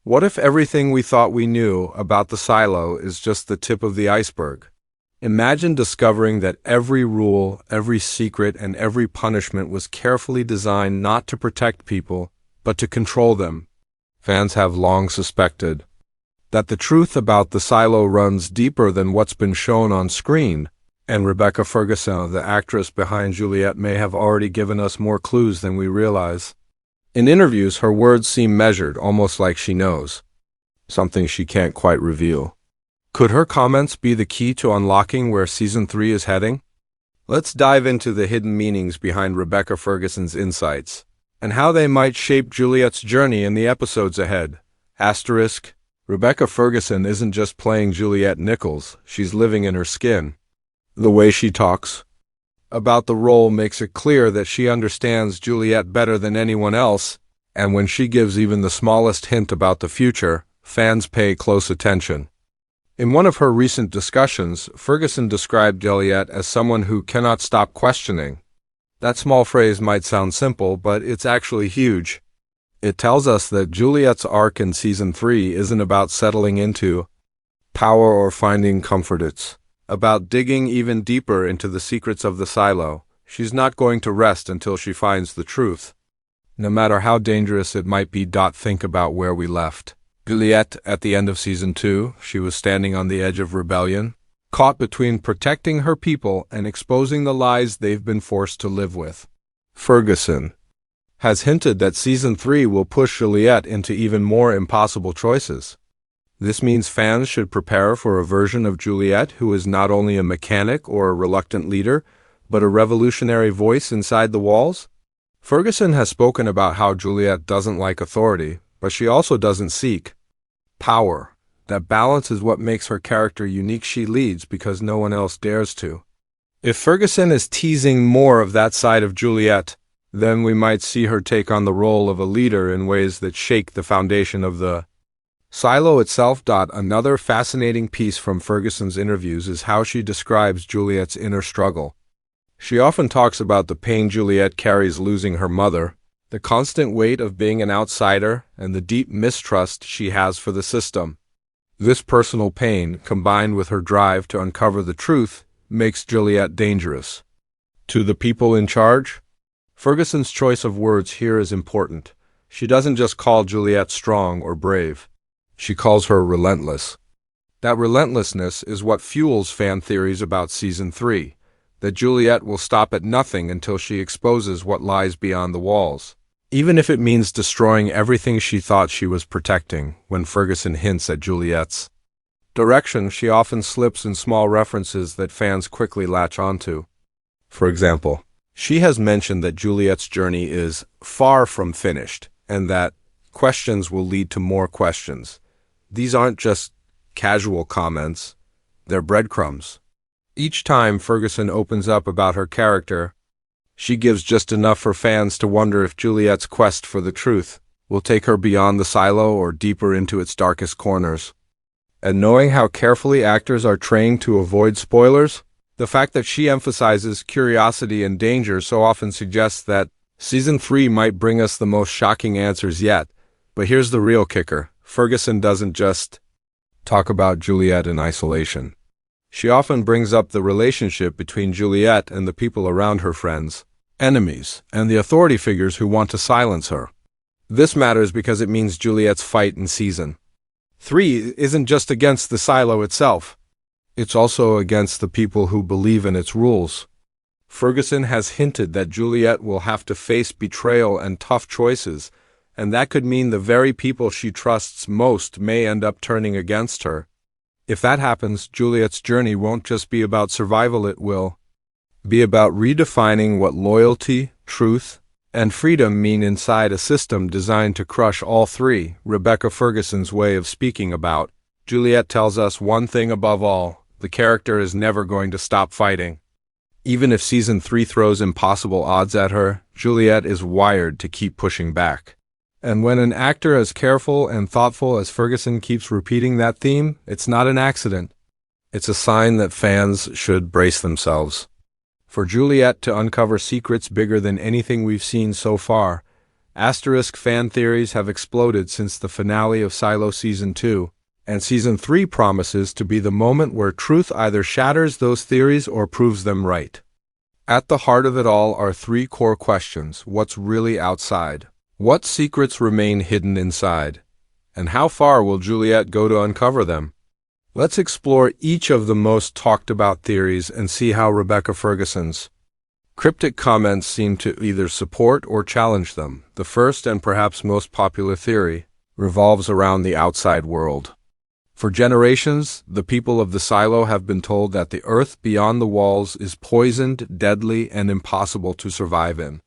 What if everything we thought we knew about the silo is just the tip of the iceberg? Imagine discovering that every rule, every secret, and every punishment was carefully designed not to protect people, but to control them. Fans have long suspected that the truth about the silo runs deeper than what's been shown on screen, and Rebecca Ferguson, the actress behind Juliette, may have already given us more clues than we realize. In interviews, her words seem measured, almost like she knows something she can't quite reveal. Could her comments be the key to unlocking where Season 3 is heading? Let's dive into the hidden meanings behind Rebecca Ferguson's insights, and how they might shape Juliette's journey in the episodes ahead. Asterisk. Rebecca Ferguson isn't just playing Juliette Nichols, she's living in her skin. The way she talks about the role makes it clear that she understands Juliette better than anyone else, and when she gives even the smallest hint about the future, fans pay close attention. In one of her recent discussions, Ferguson described Juliette as someone who cannot stop questioning. That small phrase might sound simple, but it's actually huge. It tells us that Juliette's arc in Season 3 isn't about settling into power or finding comfort. It's about digging even deeper into the secrets of the silo. She's not going to rest until she finds the truth, no matter how dangerous it might be. Think about where we left Juliette at the end of Season 2. She was standing on the edge of rebellion, caught between protecting her people and exposing the lies they've been forced to live with. Ferguson has hinted that Season 3 will push Juliette into even more impossible choices. This means fans should prepare for a version of Juliette who is not only a mechanic or a reluctant leader, but a revolutionary voice inside the walls. Ferguson has spoken about how Juliette doesn't like authority, but she also doesn't seek power. That balance is what makes her character unique. She leads because no one else dares to. If Ferguson is teasing more of that side of Juliette, then we might see her take on the role of a leader in ways that shake the foundation of the silo itself. Another fascinating piece from Ferguson's interviews is how she describes Juliette's inner struggle. She often talks about the pain Juliette carries losing her mother, the constant weight of being an outsider, and the deep mistrust she has for the system. This personal pain, combined with her drive to uncover the truth, makes Juliette dangerous to the people in charge. Ferguson's choice of words here is important. She doesn't just call Juliette strong or brave. She calls her relentless. That relentlessness is what fuels fan theories about Season 3, that Juliette will stop at nothing until she exposes what lies beyond the walls, even if it means destroying everything she thought she was protecting. When Ferguson hints at Juliette's direction, she often slips in small references that fans quickly latch onto. For example, she has mentioned that Juliette's journey is far from finished, and that questions will lead to more questions. These aren't just casual comments, they're breadcrumbs. Each time Ferguson opens up about her character, she gives just enough for fans to wonder if Juliette's quest for the truth will take her beyond the silo or deeper into its darkest corners. And knowing how carefully actors are trained to avoid spoilers, the fact that she emphasizes curiosity and danger so often suggests that Season 3 might bring us the most shocking answers yet. But here's the real kicker. Ferguson doesn't just talk about Juliette in isolation. She often brings up the relationship between Juliette and the people around her: friends, enemies, and the authority figures who want to silence her. This matters because it means Juliette's fight in Season 3 isn't just against the silo itself. It's also against the people who believe in its rules. Ferguson has hinted that Juliette will have to face betrayal and tough choices, and that could mean the very people she trusts most may end up turning against her. If that happens, Juliette's journey won't just be about survival, it will be about redefining what loyalty, truth, and freedom mean inside a system designed to crush all three. Rebecca Ferguson's way of speaking about Juliette tells us one thing above all: the character is never going to stop fighting. Even if Season 3 throws impossible odds at her, Juliette is wired to keep pushing back. And when an actor as careful and thoughtful as Ferguson keeps repeating that theme, it's not an accident. It's a sign that fans should brace themselves for Juliette to uncover secrets bigger than anything we've seen so far. Asterisk fan theories have exploded since the finale of Silo Season 2, and Season 3 promises to be the moment where truth either shatters those theories or proves them right. At the heart of it all are three core questions. What's really outside? What secrets remain hidden inside? And how far will Juliette go to uncover them? Let's explore each of the most talked about theories and see how Rebecca Ferguson's cryptic comments seem to either support or challenge them. The first and perhaps most popular theory revolves around the outside world. For generations, the people of the silo have been told that the earth beyond the walls is poisoned, deadly, and impossible to survive in.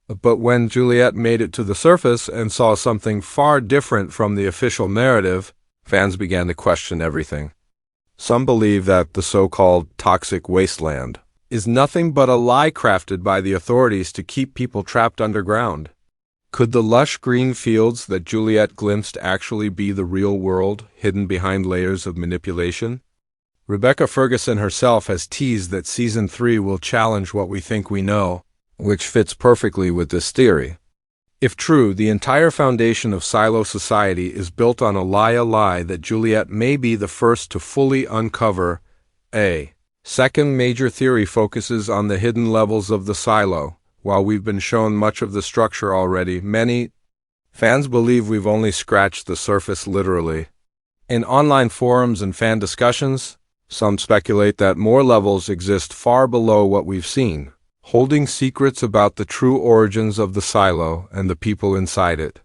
But when Juliette made it to the surface and saw something far different from the official narrative, fans began to question everything. Some believe that the so-called toxic wasteland is nothing but a lie crafted by the authorities to keep people trapped underground. Could the lush green fields that Juliette glimpsed actually be the real world, hidden behind layers of manipulation? Rebecca Ferguson herself has teased that Season 3 will challenge what we think we know, which fits perfectly with this theory. If true, the entire foundation of Silo society is built on a lie that Juliette may be the first to fully uncover. A second major theory focuses on the hidden levels of the silo. While we've been shown much of the structure already, many fans believe we've only scratched the surface literally. In online forums and fan discussions, some speculate that more levels exist far below what we've seen, holding secrets about the true origins of the silo and the people inside it.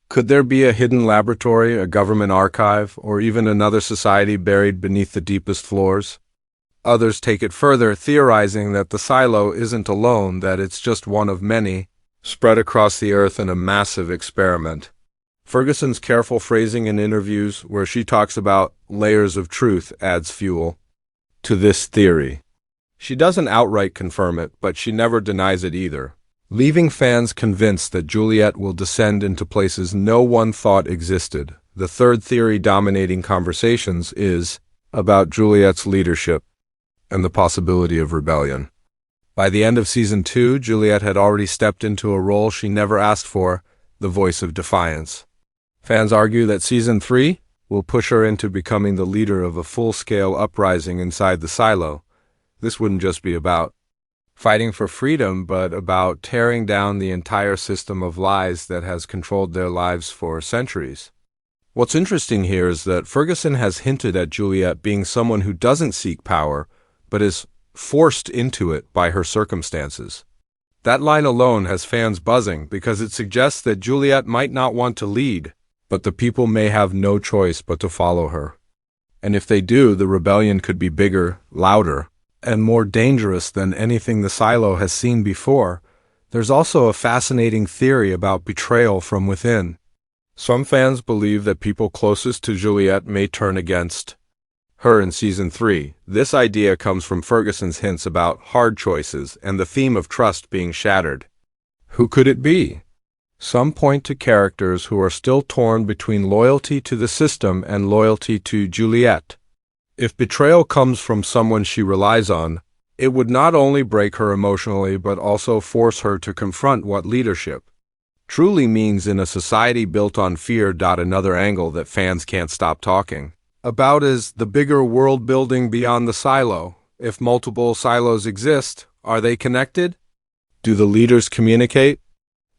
Could there be a hidden laboratory, a government archive, or even another society buried beneath the deepest floors? Others take it further, theorizing that the silo isn't alone, that it's just one of many, spread across the earth in a massive experiment. Ferguson's careful phrasing in interviews, where she talks about layers of truth, adds fuel to this theory. She doesn't outright confirm it, but she never denies it either, leaving fans convinced that Juliette will descend into places no one thought existed. The third theory dominating conversations is about Juliette's leadership and the possibility of rebellion. By the end of Season 2, Juliette had already stepped into a role she never asked for, the voice of defiance. Fans argue that Season 3 will push her into becoming the leader of a full-scale uprising inside the silo. This wouldn't just be about fighting for freedom, but about tearing down the entire system of lies that has controlled their lives for centuries. What's interesting here is that Ferguson has hinted at Juliette being someone who doesn't seek power, but is forced into it by her circumstances. That line alone has fans buzzing because it suggests that Juliette might not want to lead, but the people may have no choice but to follow her. And if they do, the rebellion could be bigger, louder, and more dangerous than anything the silo has seen before. There's also a fascinating theory about betrayal from within. Some fans believe that people closest to Juliette may turn against her in Season 3. This idea comes from Ferguson's hints about hard choices and the theme of trust being shattered. Who could it be? Some point to characters who are still torn between loyalty to the system and loyalty to Juliette. If betrayal comes from someone she relies on, it would not only break her emotionally but also force her to confront what leadership truly means in a society built on fear. Another angle that fans can't stop talking about is the bigger world building beyond the silo. If multiple silos exist, are they connected? Do the leaders communicate?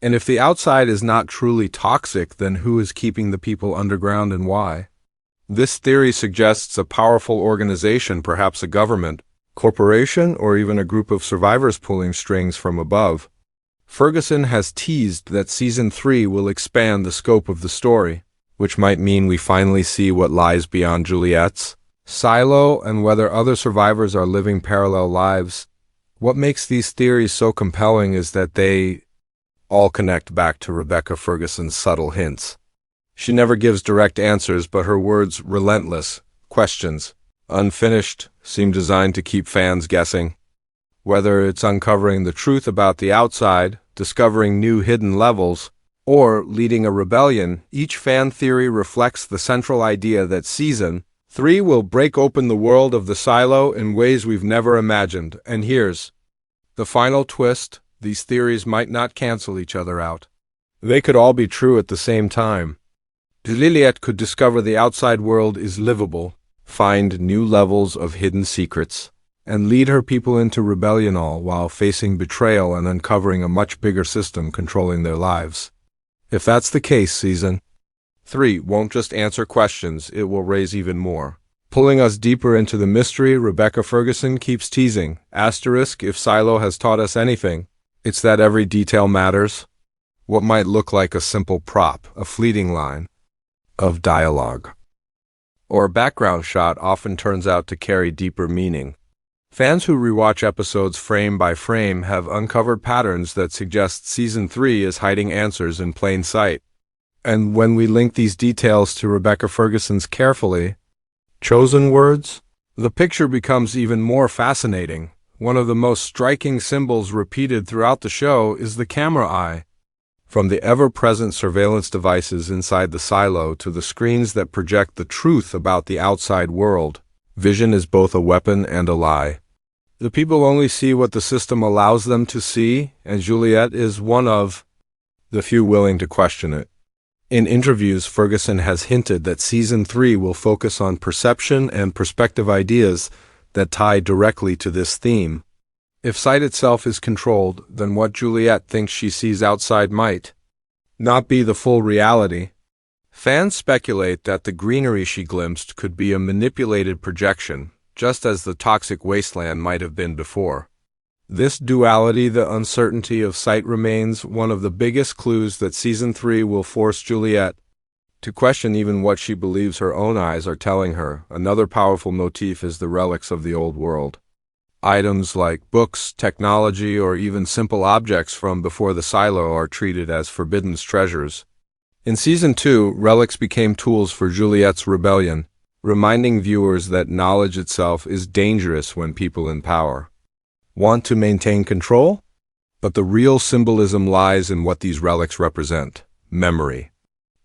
And if the outside is not truly toxic, then who is keeping the people underground and why? This theory suggests a powerful organization, perhaps a government, corporation, or even a group of survivors pulling strings from above. Ferguson has teased that Season 3 will expand the scope of the story, which might mean we finally see what lies beyond Juliette's silo and whether other survivors are living parallel lives. What makes these theories so compelling is that they all connect back to Rebecca Ferguson's subtle hints. She never gives direct answers, but her words, relentless questions, unfinished, seem designed to keep fans guessing. Whether it's uncovering the truth about the outside, discovering new hidden levels, or leading a rebellion, each fan theory reflects the central idea that Season 3 will break open the world of the silo in ways we've never imagined. And here's the final twist: these theories might not cancel each other out. They could all be true at the same time. Juliette could discover the outside world is livable, find new levels of hidden secrets, and lead her people into rebellion, all while facing betrayal and uncovering a much bigger system controlling their lives. If that's the case, Season 3 won't just answer questions, it will raise even more. Pulling us deeper into the mystery, Rebecca Ferguson keeps teasing, asterisk, if Silo has taught us anything, it's that every detail matters. What might look like a simple prop, a fleeting line of dialogue, or a background shot often turns out to carry deeper meaning. Fans who rewatch episodes frame by frame have uncovered patterns that suggest Season 3 is hiding answers in plain sight. And when we link these details to Rebecca Ferguson's carefully chosen words, the picture becomes even more fascinating. One of the most striking symbols repeated throughout the show is the camera eye. From the ever-present surveillance devices inside the silo to the screens that project the truth about the outside world, vision is both a weapon and a lie. The people only see what the system allows them to see, and Juliette is one of the few willing to question it. In interviews, Ferguson has hinted that Season 3 will focus on perception and perspective ideas that tie directly to this theme. If sight itself is controlled, then what Juliette thinks she sees outside might not be the full reality. Fans speculate that the greenery she glimpsed could be a manipulated projection, just as the toxic wasteland might have been before. This duality, the uncertainty of sight, remains one of the biggest clues that Season 3 will force Juliette to question even what she believes her own eyes are telling her. Another powerful motif is the relics of the old world. Items like books, technology, or even simple objects from before the silo are treated as forbidden treasures. In Season 2, relics became tools for Juliette's rebellion, reminding viewers that knowledge itself is dangerous when people in power want to maintain control. But the real symbolism lies in what these relics represent: memory.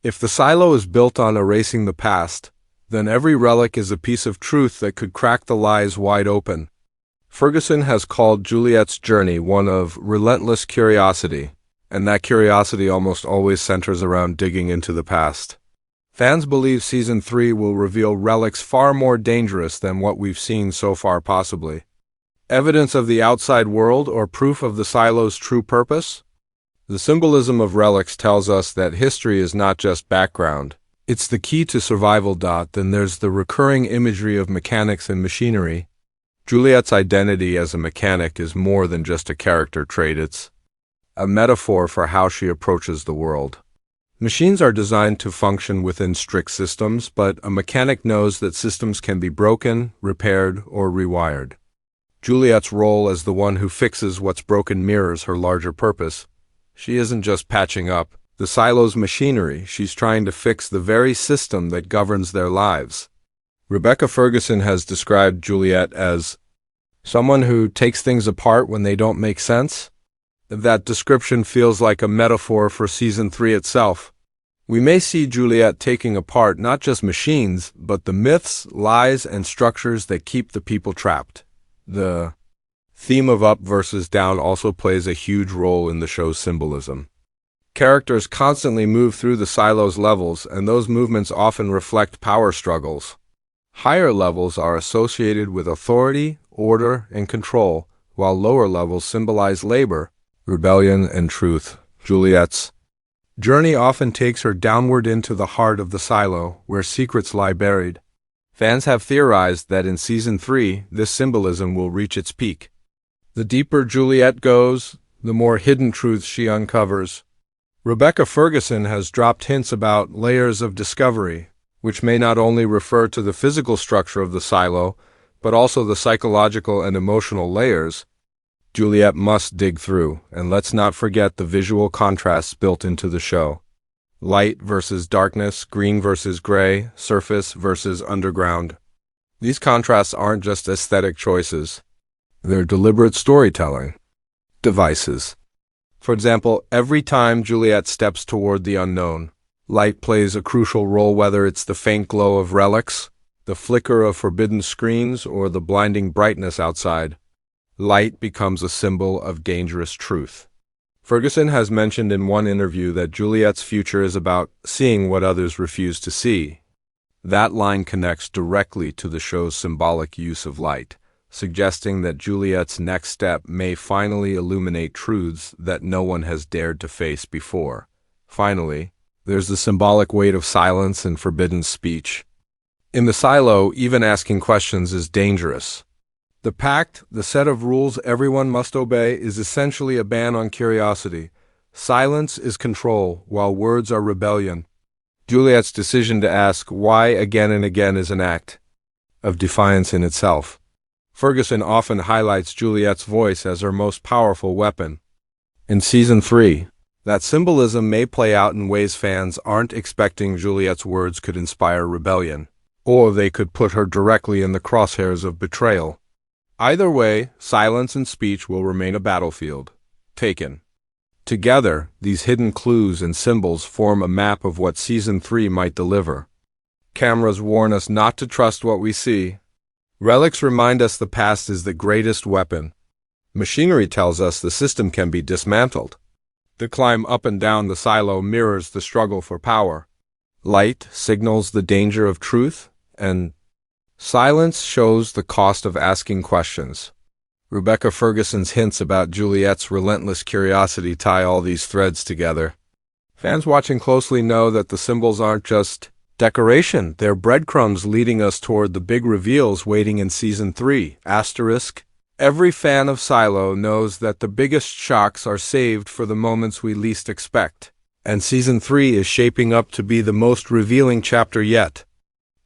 If the silo is built on erasing the past, then every relic is a piece of truth that could crack the lies wide open. Ferguson has called Juliette's journey one of relentless curiosity, and that curiosity almost always centers around digging into the past. Fans believe Season 3 will reveal relics far more dangerous than what we've seen so far, possibly evidence of the outside world or proof of the silo's true purpose. The symbolism of relics tells us that history is not just background, it's the key to survival. Then there's the recurring imagery of mechanics and machinery. Juliette's identity as a mechanic is more than just a character trait, it's a metaphor for how she approaches the world. Machines are designed to function within strict systems, but a mechanic knows that systems can be broken, repaired, or rewired. Juliette's role as the one who fixes what's broken mirrors her larger purpose. She isn't just patching up the silo's machinery, she's trying to fix the very system that governs their lives. Rebecca Ferguson has described Juliette as someone who takes things apart when they don't make sense. That description feels like a metaphor for Season 3 itself. We may see Juliette taking apart not just machines, but the myths, lies, and structures that keep the people trapped. The theme of up versus down also plays a huge role in the show's symbolism. Characters constantly move through the silo's levels, and those movements often reflect power struggles. Higher levels are associated with authority, order, and control, while lower levels symbolize labor, rebellion, and truth. Juliette's journey often takes her downward into the heart of the silo, where secrets lie buried. Fans have theorized that in Season 3, this symbolism will reach its peak. The deeper Juliette goes, the more hidden truths she uncovers. Rebecca Ferguson has dropped hints about layers of discovery, which may not only refer to the physical structure of the silo, but also the psychological and emotional layers Juliette must dig through. And let's not forget the visual contrasts built into the show. Light versus darkness, green versus gray, surface versus underground. These contrasts aren't just aesthetic choices. They're deliberate storytelling devices. For example, every time Juliette steps toward the unknown, light plays a crucial role, whether it's the faint glow of relics, the flicker of forbidden screens, or the blinding brightness outside. Light becomes a symbol of dangerous truth. Ferguson has mentioned in one interview that Juliette's future is about seeing what others refuse to see. That line connects directly to the show's symbolic use of light, suggesting that Juliette's next step may finally illuminate truths that no one has dared to face before. Finally, there's the symbolic weight of silence and forbidden speech. In the silo, even asking questions is dangerous. The pact, the set of rules everyone must obey, is essentially a ban on curiosity. Silence is control, while words are rebellion. Juliette's decision to ask why again and again is an act of defiance in itself. Ferguson often highlights Juliette's voice as her most powerful weapon. In Season 3, that symbolism may play out in ways fans aren't expecting. Juliette's words could inspire rebellion, or they could put her directly in the crosshairs of betrayal. Either way, silence and speech will remain a battlefield. Taken together, these hidden clues and symbols form a map of what Season 3 might deliver. Cameras warn us not to trust what we see. Relics remind us the past is the greatest weapon. Machinery tells us the system can be dismantled. The climb up and down the silo mirrors the struggle for power. Light signals the danger of truth, and silence shows the cost of asking questions. Rebecca Ferguson's hints about Juliette's relentless curiosity tie all these threads together. Fans watching closely know that the symbols aren't just decoration, they're breadcrumbs leading us toward the big reveals waiting in Season 3. Every fan of Silo knows that the biggest shocks are saved for the moments we least expect, and Season 3 is shaping up to be the most revealing chapter yet.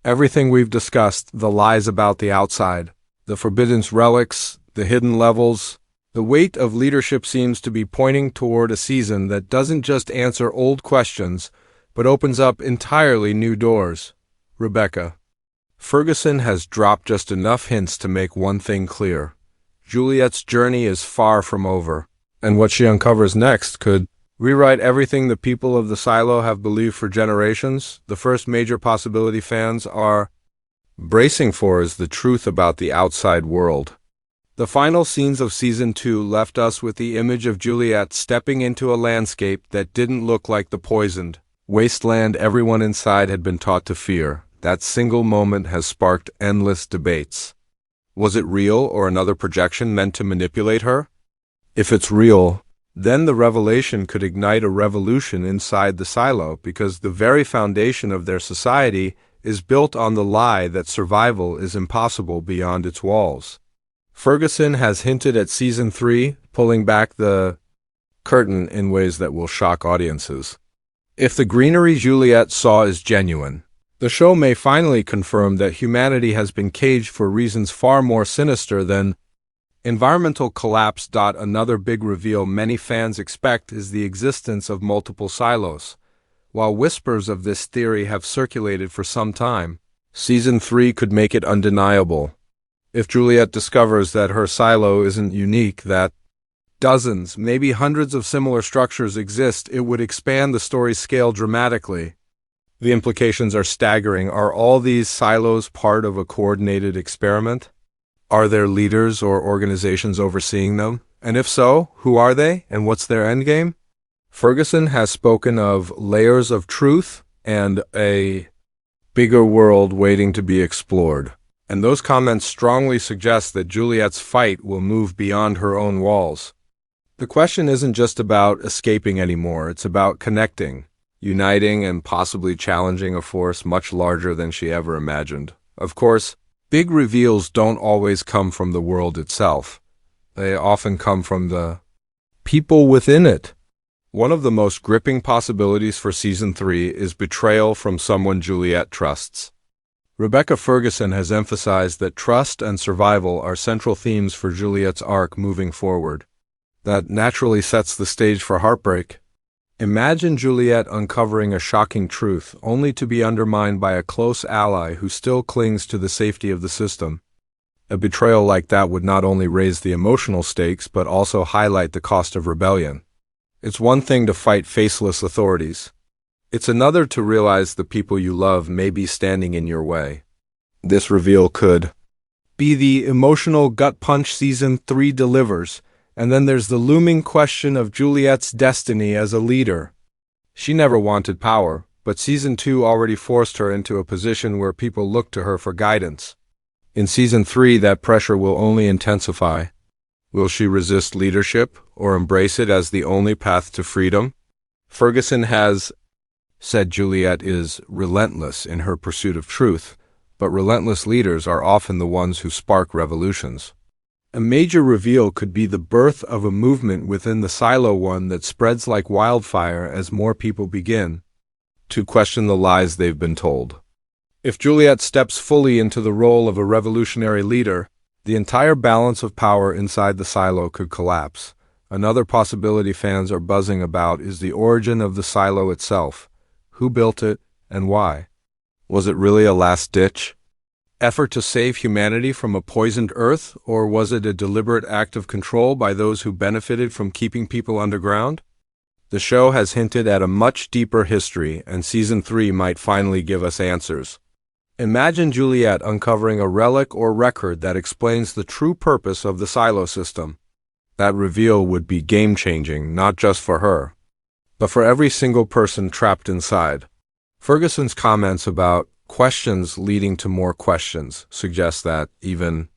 Everything we've discussed, the lies about the outside, the forbidden relics, the hidden levels, the weight of leadership seems to be pointing toward a season that doesn't just answer old questions, but opens up entirely new doors. Rebecca Ferguson has dropped just enough hints to make one thing clear. Juliette's journey is far from over, and what she uncovers next could rewrite everything the people of the silo have believed for generations. The first major possibility fans are bracing for is the truth about the outside world. The final scenes of Season 2 left us with the image of Juliette stepping into a landscape that didn't look like the poisoned wasteland everyone inside had been taught to fear. That single moment has sparked endless debates. Was it real or another projection meant to manipulate her? If it's real, then the revelation could ignite a revolution inside the silo, because the very foundation of their society is built on the lie that survival is impossible beyond its walls. Ferguson has hinted at Season 3 pulling back the curtain in ways that will shock audiences. If the greenery Juliette saw is genuine, the show may finally confirm that humanity has been caged for reasons far more sinister than environmental collapse. Another big reveal many fans expect is the existence of multiple silos. While whispers of this theory have circulated for some time, Season 3 could make it undeniable. If Juliette discovers that her silo isn't unique, that dozens, maybe hundreds of similar structures exist, it would expand the story's scale dramatically. The implications are staggering. Are all these silos part of a coordinated experiment? Are there leaders or organizations overseeing them? And if so, who are they, and what's their endgame? Ferguson has spoken of layers of truth and a bigger world waiting to be explored. And those comments strongly suggest that Juliette's fight will move beyond her own walls. The question isn't just about escaping anymore, it's about connecting, uniting, and possibly challenging a force much larger than she ever imagined. Of course, big reveals don't always come from the world itself. They often come from the people within it. One of the most gripping possibilities for Season 3 is betrayal from someone Juliette trusts. Rebecca Ferguson has emphasized that trust and survival are central themes for Juliette's arc moving forward. That naturally sets the stage for heartbreak. Imagine Juliette uncovering a shocking truth, only to be undermined by a close ally who still clings to the safety of the system. A betrayal like that would not only raise the emotional stakes, but also highlight the cost of rebellion. It's one thing to fight faceless authorities. It's another to realize the people you love may be standing in your way. This reveal could be the emotional gut punch Season 3 delivers, And then there's the looming question of Juliette's destiny as a leader. She never wanted power, but Season 2 already forced her into a position where people look to her for guidance. In Season 3, that pressure will only intensify. Will she resist leadership or embrace it as the only path to freedom? Ferguson has said Juliette is relentless in her pursuit of truth, but relentless leaders are often the ones who spark revolutions. A major reveal could be the birth of a movement within the Silo One that spreads like wildfire as more people begin to question the lies they've been told. If Juliette steps fully into the role of a revolutionary leader, the entire balance of power inside the silo could collapse. Another possibility fans are buzzing about is the origin of the silo itself. Who built it, and why? Was it really a last-ditch effort to save humanity from a poisoned Earth, or was it a deliberate act of control by those who benefited from keeping people underground? The show has hinted at a much deeper history, and Season 3 might finally give us answers. Imagine Juliette uncovering a relic or record that explains the true purpose of the silo system. That reveal would be game-changing, not just for her, but for every single person trapped inside. Ferguson's comments about questions leading to more questions suggest that, even